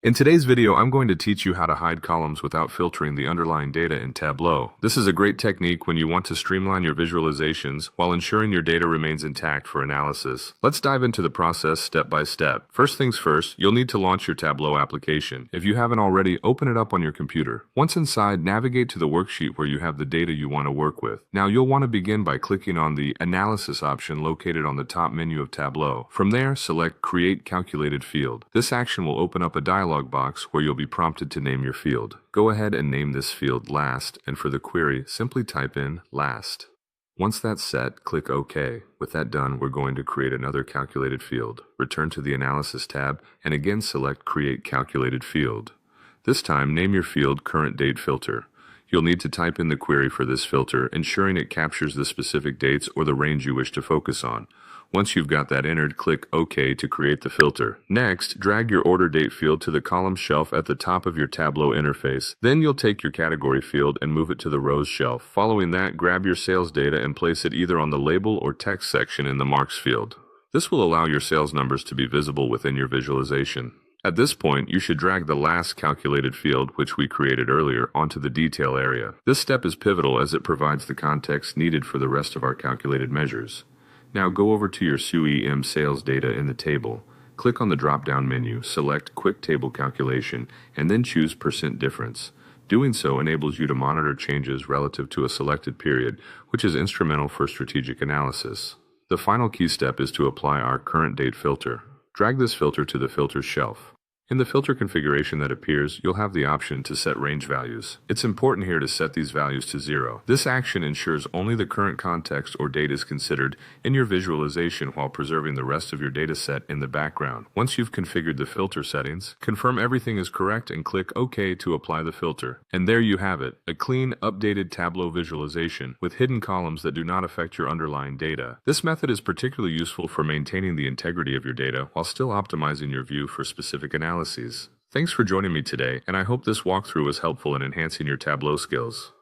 In today's video, I'm going to teach you how to hide columns without filtering the underlying data in Tableau. This is a great technique when you want to streamline your visualizations while ensuring your data remains intact for analysis. Let's dive into the process step by step. First things first, you'll need to launch your Tableau application. If you haven't already, open it up on your computer. Once inside, navigate to the worksheet where you have the data you want to work with. Now, you'll want to begin by clicking on the Analysis option located on the top menu of Tableau. From there, select Create Calculated Field. This action will open up a dialog box where you'll be prompted to name your field. Go ahead and name this field Last, and for the query, simply type in Last. Once that's set, click OK. With that done, we're going to create another calculated field. Return to the Analysis tab, and again select Create Calculated Field. This time, name your field Current Date Filter. You'll need to type in the query for this filter, ensuring it captures the specific dates or the range you wish to focus on. Once you've got that entered, click OK to create the filter. Next, drag your order date field to the column shelf at the top of your Tableau interface. Then you'll take your category field and move it to the rows shelf. Following that, grab your sales data and place it either on the label or text section in the marks field. This will allow your sales numbers to be visible within your visualization. At this point, you should drag the last calculated field, which we created earlier, onto the detail area. This step is pivotal as it provides the context needed for the rest of our calculated measures. Now go over to your SUEM sales data in the table. Click on the drop-down menu, select Quick Table Calculation, and then choose % Difference. Doing so enables you to monitor changes relative to a selected period, which is instrumental for strategic analysis. The final key step is to apply our Current Date filter. Drag this filter to the filters shelf. In the filter configuration that appears, you'll have the option to set range values. It's important here to set these values to 0. This action ensures only the current context or date is considered in your visualization while preserving the rest of your data set in the background. Once you've configured the filter settings, confirm everything is correct and click OK to apply the filter. And there you have it, a clean, updated Tableau visualization with hidden columns that do not affect your underlying data. This method is particularly useful for maintaining the integrity of your data while still optimizing your view for specific analysis. Thanks for joining me today, and I hope this walkthrough was helpful in enhancing your Tableau skills.